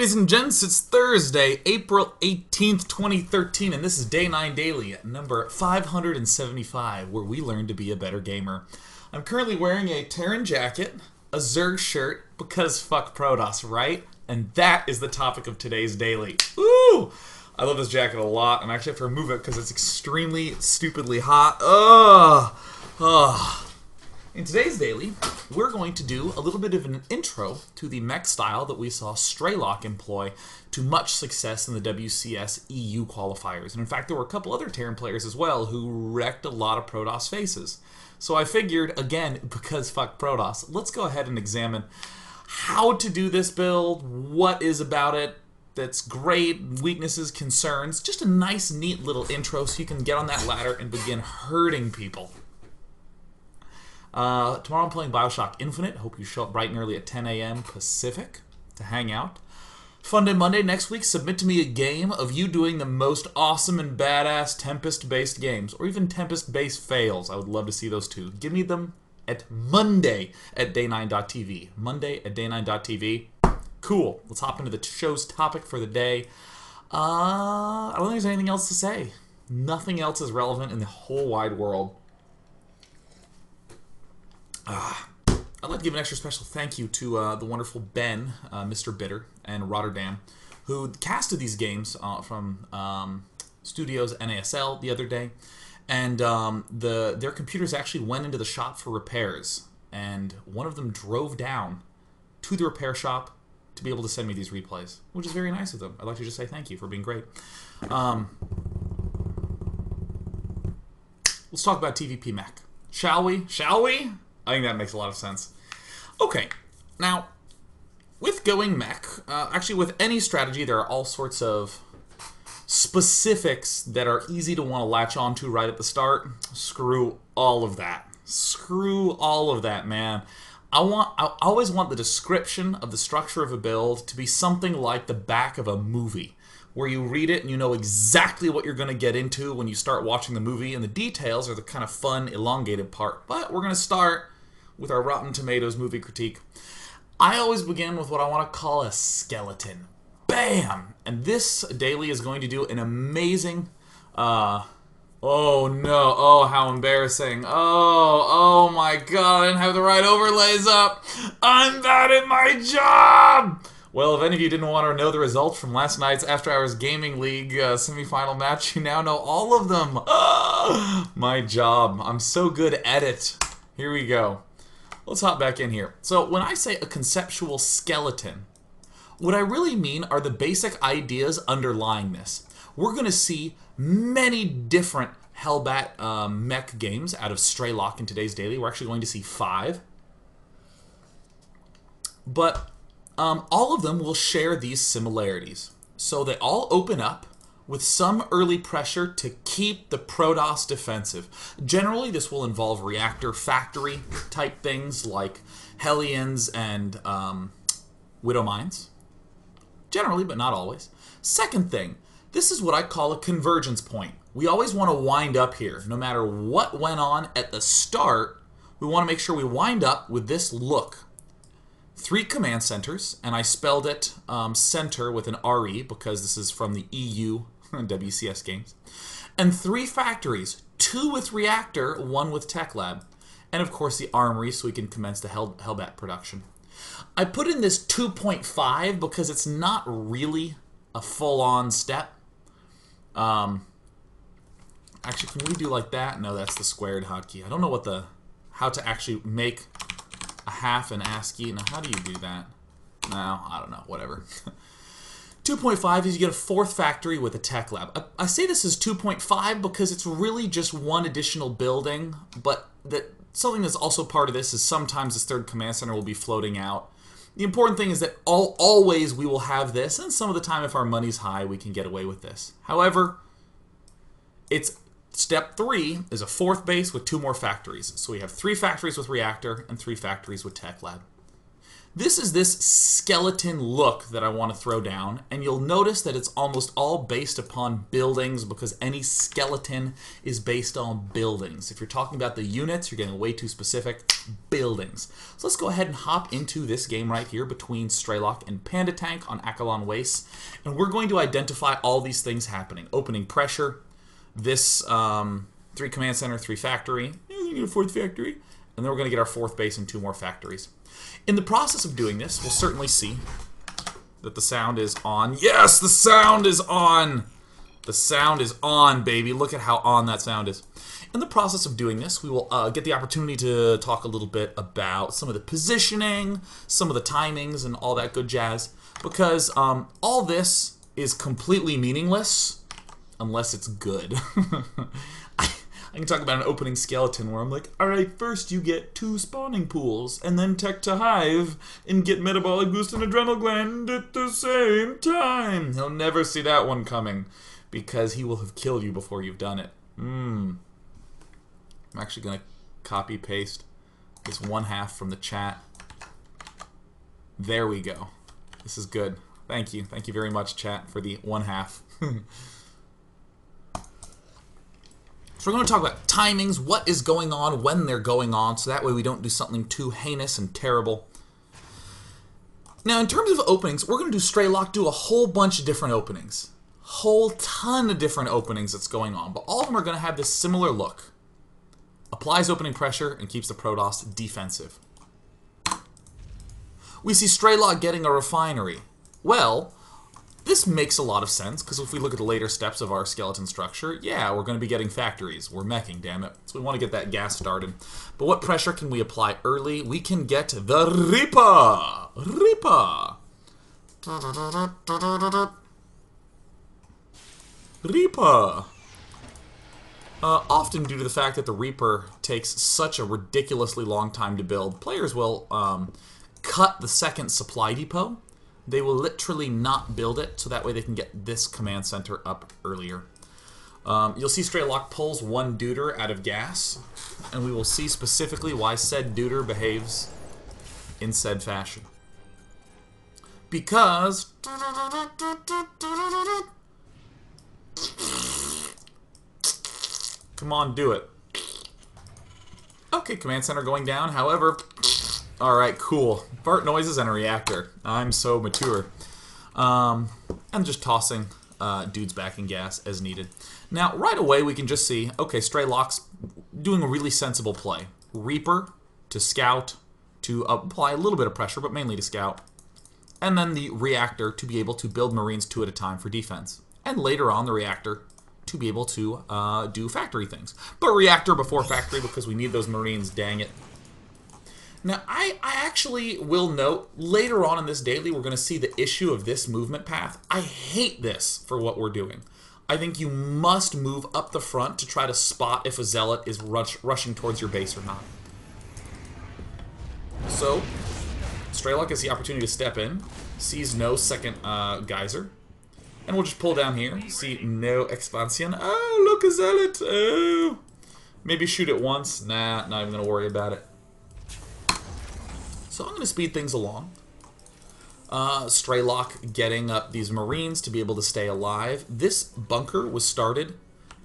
ladies and gents, it's Thursday, April 18th, 2013, and this is Day 9 Daily, number 575, where we learn to be a better gamer. I'm currently wearing a Terran jacket, a Zerg shirt, because fuck Protoss, right? And that is the topic of today's Daily. Woo! I love this jacket a lot. I'm actually have to remove it because it's extremely stupidly hot. Ugh. In today's Daily, we're going to do a little bit of an intro to the mech style that we saw Straylock employ to much success in the WCS EU qualifiers. And in fact, there were a couple other Terran players as well who wrecked a lot of Protoss faces. So I figured, again, because fuck Protoss, let's go ahead and examine how to do this build, what is about it that's great, weaknesses, concerns, just a nice, neat little intro so you can get on that ladder and begin hurting people. Tomorrow I'm playing Bioshock Infinite. Hope you show up bright and early at 10 a.m. Pacific to hang out. Fun Day Monday next week. Submit to me a game of you doing the most awesome and badass Tempest-based games, or even Tempest-based fails. I would love to see those too. Give me them at Monday at day9.tv. Monday at day9.tv. Cool. Let's hop into the show's topic for the day. I don't think there's anything else to say. Nothing else is relevant in the whole wide world. I'd like to give an extra special thank you to the wonderful Ben, Mr. Bitter, and Rotterdam, who casted these games from Studios NASL the other day. And their computers actually went into the shop for repairs. And one of them drove down to the repair shop to be able to send me these replays, which is very nice of them. I'd like to just say thank you for being great. Let's talk about TVP Mech. Shall we? Shall we? I think that makes a lot of sense. Okay, now, with going mech, actually with any strategy, there are all sorts of specifics that are easy to want to latch onto right at the start. Screw all of that. Screw all of that, man. I always want the description of the structure of a build to be something like the back of a movie, where you read it and you know exactly what you're going to get into when you start watching the movie, and the details are the kind of fun, elongated part. But we're going to start with our Rotten Tomatoes movie critique. I always begin with what I want to call a skeleton. Bam! And this daily is going to do an amazing... oh no, oh how embarrassing. Oh my god, I didn't have the right overlays up. I'm bad at my job! Well, if any of you didn't want to know the results from last night's After Hours Gaming League semifinal match, you now know all of them. My job. I'm so good at it. Here we go. Let's hop back in here. So when I say a conceptual skeleton, what I really mean are the basic ideas underlying this. We're going to see many different Hellbat-Mech games out of Straylock in today's daily. We're actually going to see 5. But all of them will share these similarities. So they all open up with some early pressure to keep the Protoss defensive. Generally, this will involve reactor factory type things like Hellions and Widow Mines. Generally, but not always. Second thing, this is what I call a convergence point. We always want to wind up here. No matter what went on at the start, we want to make sure we wind up with this look. 3 command centers, and I spelled it center with an RE because this is from the EU WCS games. And 3 factories, 2 with reactor, 1 with tech lab. And of course the armory so we can commence the Hellbat production. I put in this 2.5 because it's not really a full-on step. Actually, can we do like that? No, that's the squared hotkey. I don't know how to actually make a half an ASCII. Now, how do you do that? No, I don't know. Whatever. 2.5 is you get a 4th factory with a tech lab. I say this is 2.5 because it's really just one additional building, but something that's also part of this is sometimes this 3rd command center will be floating out. The important thing is that always we will have this, and some of the time if our money's high, we can get away with this. However, it's step 3 is a 4th base with 2 more factories. So we have 3 factories with reactor and 3 factories with tech lab. This is this skeleton look that I want to throw down, and you'll notice that it's almost all based upon buildings because any skeleton is based on buildings. If you're talking about the units, you're getting way too specific. Buildings. So let's go ahead and hop into this game right here between Strelok and Panda Tank on Akalon Waste, and we're going to identify all these things happening. Opening pressure, this 3 command center, 3 factory, we're going to get a 4th factory, and then we're going to get our 4th base and 2 more factories. In the process of doing this, we'll certainly see that the sound is on. Yes, the sound is on! The sound is on, baby. Look at how on that sound is. In the process of doing this, we will get the opportunity to talk a little bit about some of the positioning, some of the timings, and all that good jazz, because all this is completely meaningless unless it's good. I can talk about an opening skeleton where I'm like, alright, first you get 2 spawning pools, and then tech to hive, and get metabolic boost and adrenal gland at the same time. He'll never see that one coming, because he will have killed you before you've done it. I'm actually going to copy-paste this 1/2 from the chat. There we go. This is good. Thank you. Thank you very much, chat, for the 1/2. So we're going to talk about timings, what is going on, when they're going on, so that way we don't do something too heinous and terrible. Now, in terms of openings, we're going to do Strelok, do a whole bunch of different openings. Whole ton of different openings that's going on, but all of them are going to have this similar look. Applies opening pressure and keeps the Protoss defensive. We see Strelok getting a refinery. Well, this makes a lot of sense, because if we look at the later steps of our skeleton structure, yeah, we're going to be getting factories. We're meching, damn it. So we want to get that gas started. But what pressure can we apply early? We can get the Reaper! Reaper! Reaper! Often due to the fact that the Reaper takes such a ridiculously long time to build, players will cut the second supply depot. They will literally not build it, so that way they can get this command center up earlier. You'll see Strelok pulls 1 deuter out of gas, and we will see specifically why said deuter behaves in said fashion. Because come on, do it. Okay, command center going down, however, alright, cool. Fart noises and a reactor. I'm so mature. I'm just tossing dudes back in gas as needed. Now, right away, we can just see, okay, Strelok's doing a really sensible play. Reaper to scout, to apply a little bit of pressure, but mainly to scout. And then the reactor to be able to build Marines 2 at a time for defense. And later on, the reactor to be able to do factory things. But reactor before factory because we need those Marines, dang it. Now, I actually will note, later on in this daily, we're going to see the issue of this movement path. I hate this for what we're doing. I think you must move up the front to try to spot if a zealot is rushing towards your base or not. So, Strelok has the opportunity to step in, sees no second geyser, and we'll just pull down here, see no expansion. Oh, look, a zealot! Oh! Maybe shoot it once. Nah, not even going to worry about it. So I'm going to speed things along. Strelok getting up these Marines to be able to stay alive. This bunker was started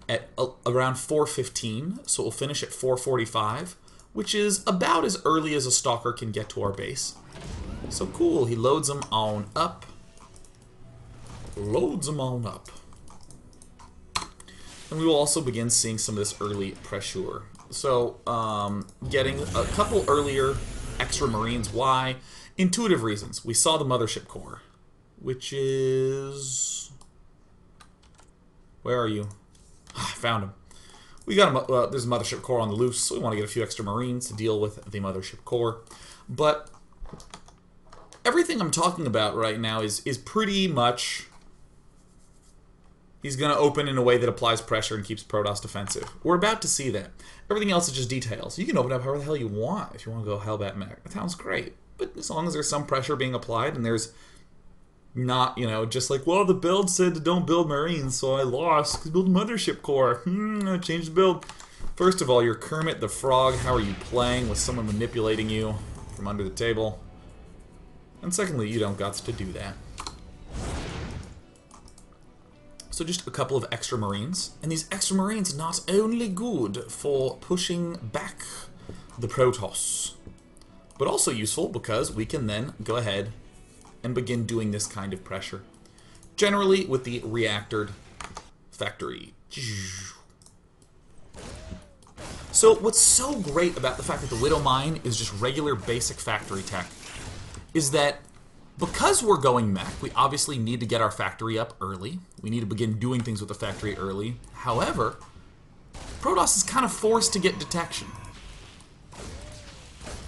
at around 4:15, so it will finish at 4:45, which is about as early as a stalker can get to our base. So cool, he loads them on up. Loads them on up. And we will also begin seeing some of this early pressure. So, getting a couple earlier extra Marines. Why? Intuitive reasons. We saw the mothership core, which is... Where are you? I found him. We got there's a mothership core on the loose, so we want to get a few extra Marines to deal with the mothership core. But everything I'm talking about right now is pretty much... He's going to open in a way that applies pressure and keeps Protoss defensive. We're about to see that. Everything else is just details. You can open up however the hell you want if you want to go Hellbat-Mech. That sounds great. But as long as there's some pressure being applied and there's not, you know, just like, well, the build said to don't build Marines, so I lost because build mothership core. I changed the build. First of all, you're Kermit the Frog. How are you playing with someone manipulating you from under the table? And secondly, you don't guts to do that. So just a couple of extra Marines. And these extra Marines not only good for pushing back the Protoss, but also useful because we can then go ahead and begin doing this kind of pressure. Generally with the reactored factory. So what's so great about the fact that the Widow Mine is just regular basic factory tech is that because we're going mech, we obviously need to get our factory up early. We need to begin doing things with the factory early. However, Protoss is kind of forced to get detection.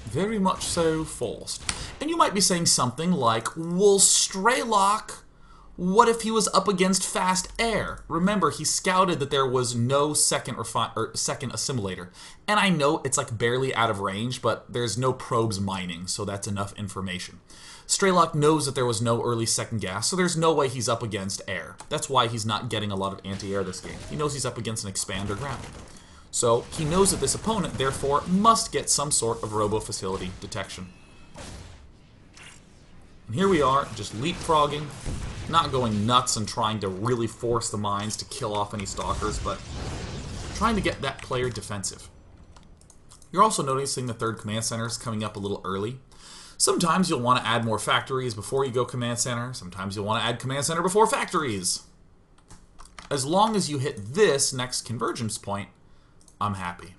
Very much so forced. And you might be saying something like, well, Straylock, what if he was up against fast air? Remember, he scouted that there was no second assimilator. And I know it's like barely out of range, but there's no probes mining, so that's enough information. Straylock knows that there was no early second gas, so there's no way he's up against air. That's why he's not getting a lot of anti-air this game. He knows he's up against an expander ground. So he knows that this opponent, therefore, must get some sort of robo-facility detection. And here we are, just leapfrogging, not going nuts and trying to really force the mines to kill off any stalkers, but trying to get that player defensive. You're also noticing the third command center is coming up a little early. Sometimes you'll want to add more factories before you go command center. Sometimes you'll want to add command center before factories. As long as you hit this next convergence point, I'm happy.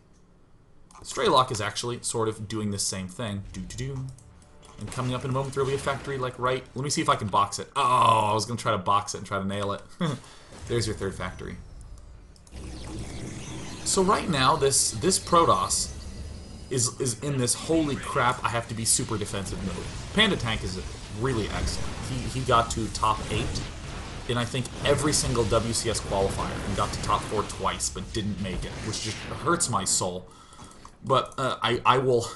Straylock is actually sort of doing the same thing. And coming up in a moment, there'll be a factory like right... Let me see if I can box it. Oh, I was going to try to box it and try to nail it. There's your third factory. So right now, this Protoss is in this holy crap, I have to be super defensive mode. Panda Tank is really excellent. He got to top 8 in I think every single WCS qualifier and got to top 4 twice, but didn't make it, which just hurts my soul. But I will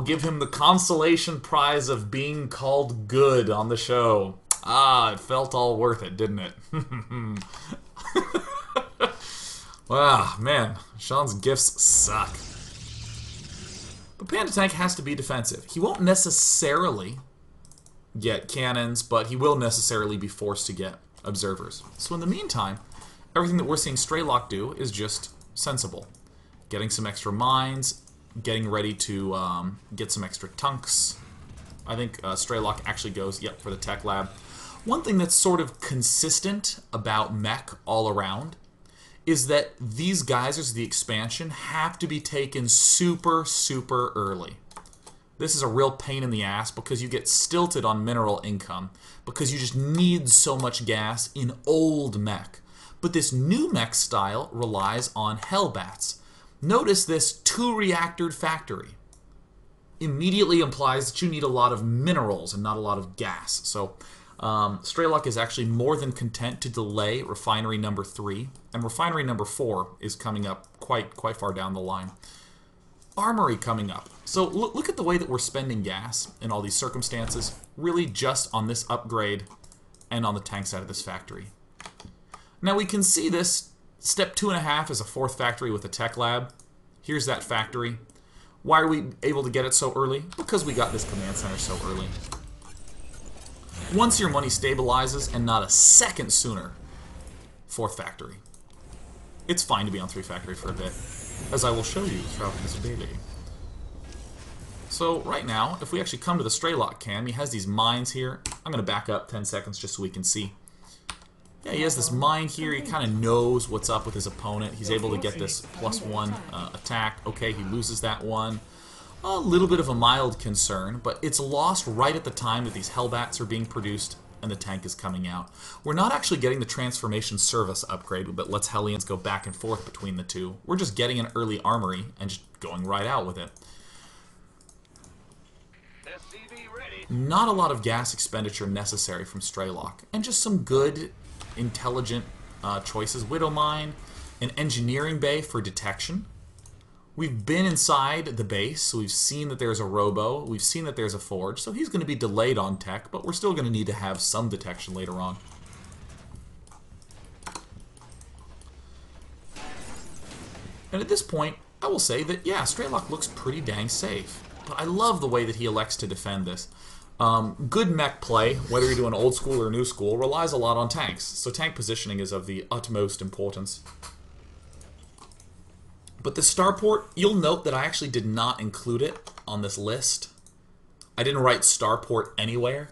give him the consolation prize of being called good on the show. Ah, it felt all worth it, didn't it? Wow, man, Sean's gifts suck. But Panda Tank has to be defensive. He won't necessarily get cannons, but he will necessarily be forced to get observers. So in the meantime, everything that we're seeing Straylock do is just sensible. Getting some extra mines, getting ready to get some extra tunks. I think Straylock actually goes, yep, for the tech lab. One thing that's sort of consistent about mech all around is that these geysers, the expansion, have to be taken super, super early. This is a real pain in the ass because you get stilted on mineral income because you just need so much gas in old mech. But this new mech style relies on hellbats. Notice this 2-reactored factory immediately implies that you need a lot of minerals and not a lot of gas. So Straylock is actually more than content to delay refinery number 3, and refinery number 4 is coming up quite far down the line. Armory coming up. So look at the way that we're spending gas in all these circumstances, really just on this upgrade and on the tank side of this factory. Now we can see this. Step 2.5 is a 4th factory with a tech lab. Here's that factory. Why are we able to get it so early? Because we got this command center so early. Once your money stabilizes, and not a second sooner, 4th factory. It's fine to be on 3 factory for a bit, as I will show you throughout this video. So right now, if we actually come to the Straylock cam, he has these mines here. I'm going to back up 10 seconds just so we can see. Yeah, he has this mine here. He kind of knows what's up with his opponent. He's able to get this +1 attack. Okay, he loses that one. A little bit of a mild concern, but it's lost right at the time that these hellbats are being produced and the tank is coming out. We're not actually getting the transformation service upgrade that lets Hellions go back and forth between the two. We're just getting an early armory and just going right out with it. Not a lot of gas expenditure necessary from Straylock, and just some good, intelligent choices. Widow Mine, an engineering bay for detection. We've been inside the base, so we've seen that there's a robo, we've seen that there's a forge, so he's going to be delayed on tech, but we're still going to need to have some detection later on. And at this point, I will say that, yeah, Straylock looks pretty dang safe. But I love the way that he elects to defend this. Good mech play, whether you're doing old school or new school, relies a lot on tanks. So tank positioning is of the utmost importance. But the starport, you'll note that I actually did not include it on this list. I didn't write starport anywhere.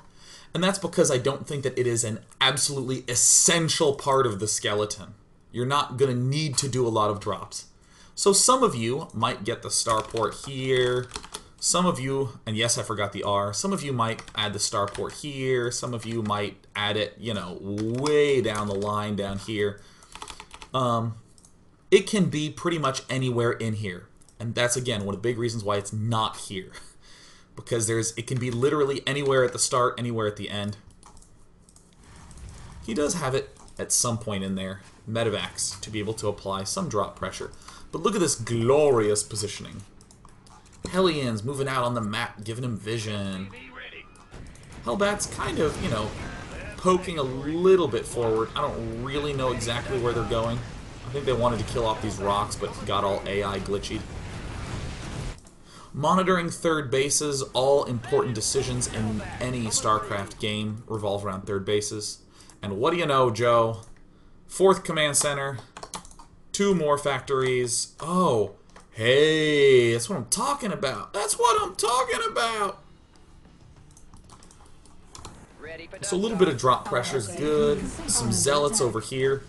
And that's because I don't think that it is an absolutely essential part of the skeleton. You're not going to need to do a lot of drops. So some of you might get the starport here. Some of you, and yes, I forgot the R, some of you might add the starport here. Some of you might add it, you know, way down the line down here. It can be pretty much anywhere in here. And that's, again, one of the big reasons why it's not here. Because it can be literally anywhere at the start, anywhere at the end. He does have it at some point in there, medivacs, to be able to apply some drop pressure. But look at this glorious positioning. Hellions moving out on the map, giving him vision. Hellbats kind of, you know, poking a little bit forward. I don't really know exactly where they're going. I think they wanted to kill off these rocks, but got all AI glitchy. Monitoring third bases, all important decisions in any StarCraft game revolve around third bases. And what do you know, Joe? 4th command center, 2 more factories. Oh, hey, that's what I'm talking about. That's what I'm talking about. So a little bit of drop pressure is good. Some zealots over here.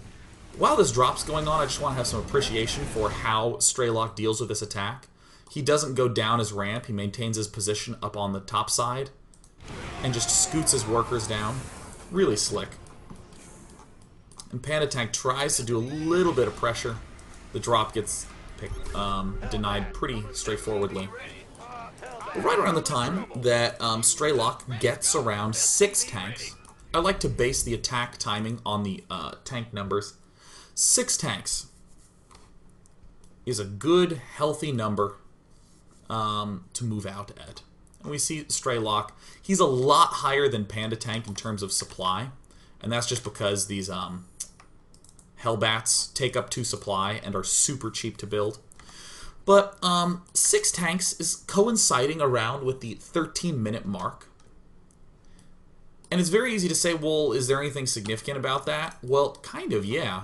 While this drop's going on, I just want to have some appreciation for how Straylock deals with this attack. He doesn't go down his ramp. He maintains his position up on the top side and just scoots his workers down. Really slick. And Panda Tank tries to do a little bit of pressure. The drop gets denied pretty straightforwardly. But right around the time that Straylock gets around 6 tanks, I like to base the attack timing on the tank numbers. 6 tanks is a good, healthy number to move out at. And we see Straylock. He's a lot higher than Panda Tank in terms of supply, and that's just because these Hellbats take up 2 supply and are super cheap to build. But 6 tanks is coinciding around with the 13-minute mark. And it's very easy to say, well, is there anything significant about that? Well, kind of, yeah.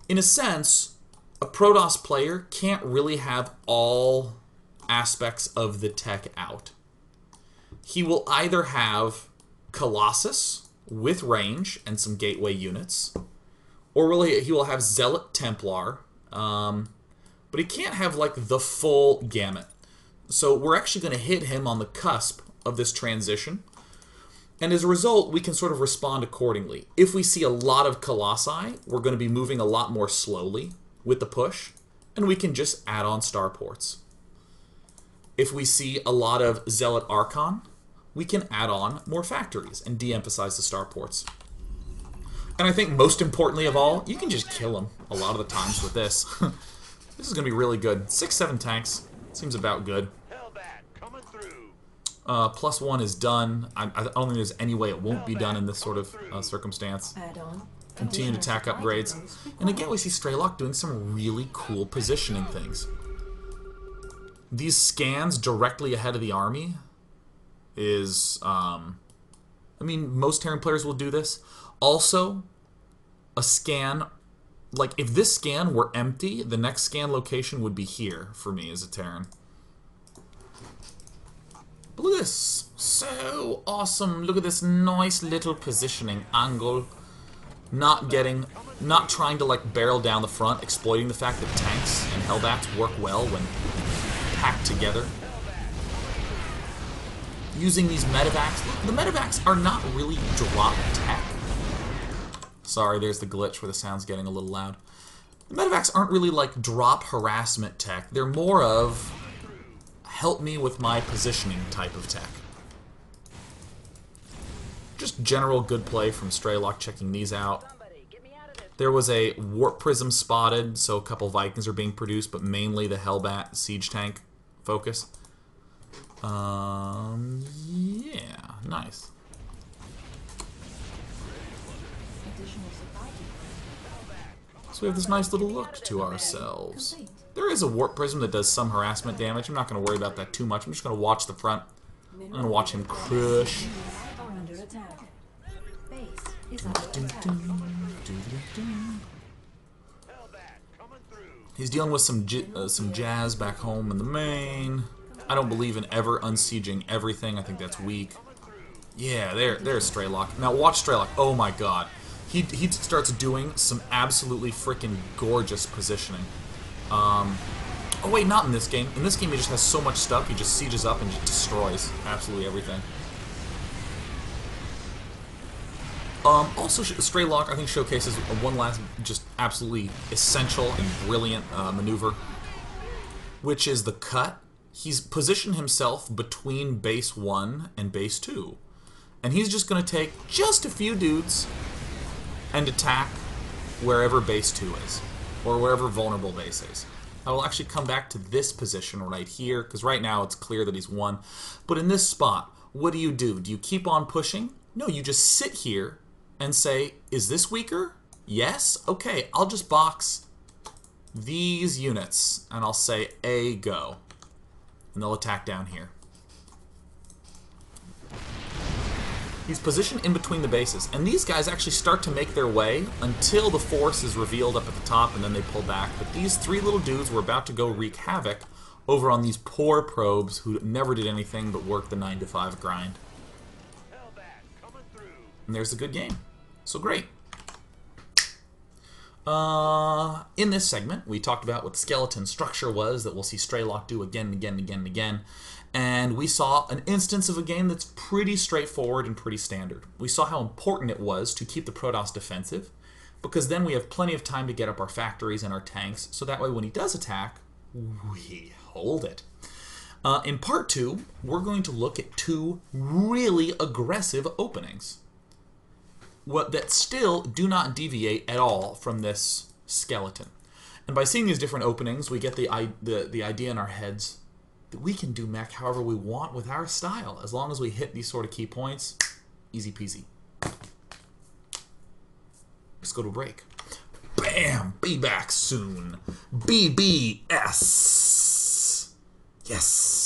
In a sense, a Protoss player can't really have all aspects of the tech out. He will either have Colossus with range and some gateway units, or really he will have Zealot Templar, but he can't have like the full gamut. So we're actually going to hit him on the cusp of this transition, and as a result we can sort of respond accordingly. If we see a lot of Colossi, we're going to be moving a lot more slowly with the push, and we can just add on starports. If we see a lot of Zealot Archon, we can add on more factories and de-emphasize the starports. And I think most importantly of all, you can just kill them a lot of the times with this. This is going to be really good. 6-7 tanks. Seems about good. +1 is done. I don't think there's any way it won't be done in this sort of circumstance. Continued attack upgrades. And again, we see Straylock doing some really cool positioning things. These scans directly ahead of the army is, I mean, most Terran players will do this. Also, a scan, like if this scan were empty, the next scan location would be here for me as a Terran. But look at this. So awesome. Look at this nice little positioning angle. Not trying to like barrel down the front, exploiting the fact that tanks and Hellbats work well when packed together. Using these medivacs. The medivacs are not really drop tech. Sorry, there's the glitch where the sound's getting a little loud. The medivacs aren't really like drop harassment tech. They're more of help me with my positioning type of tech. Just general good play from Straylock checking these out. There was a warp prism spotted, so a couple Vikings are being produced, but mainly the Hellbat siege tank focus. Yeah, nice. So we have this nice little look to ourselves. There is a warp prism that does some harassment damage. I'm not going to worry about that too much. I'm just going to watch the front. I'm going to watch him crush. He's dealing with some jazz back home in the main. I don't believe in ever unsieging everything. I think that's weak. Yeah, there's Straylock. Now watch Straylock. Oh my god. He starts doing some absolutely freaking gorgeous positioning. Oh wait, not in this game. In this game he just has so much stuff, he just sieges up and just destroys absolutely everything. Also, Straylock, I think, showcases one last just absolutely essential and brilliant maneuver, which is the cut. He's positioned himself between base 1 and base 2. And he's just going to take just a few dudes and attack wherever base 2 is, or wherever vulnerable base is. I will actually come back to this position right here, because right now it's clear that he's 1. But in this spot, what do? Do you keep on pushing? No, you just sit here and say, is this weaker? Yes? Okay, I'll just box these units, and I'll say A, go. And they'll attack down here. He's positioned in between the bases, and these guys actually start to make their way until the force is revealed up at the top, and then they pull back. But these 3 little dudes were about to go wreak havoc over on these poor probes who never did anything but work the 9 to 5 grind. And there's a good game. So great. In this segment, we talked about what the skeleton structure was that we'll see Straylock do again and again and again and again. And we saw an instance of a game that's pretty straightforward and pretty standard. We saw how important it was to keep the Protoss defensive, because then we have plenty of time to get up our factories and our tanks, so that way when he does attack, we hold it. In part 2, we're going to look at 2 really aggressive openings that still do not deviate at all from this skeleton. And by seeing these different openings, we get the idea in our heads that we can do mech however we want with our style, as long as we hit these sort of key points. Easy peasy. Let's go to a break. Bam! Be back soon. BBS. Yes.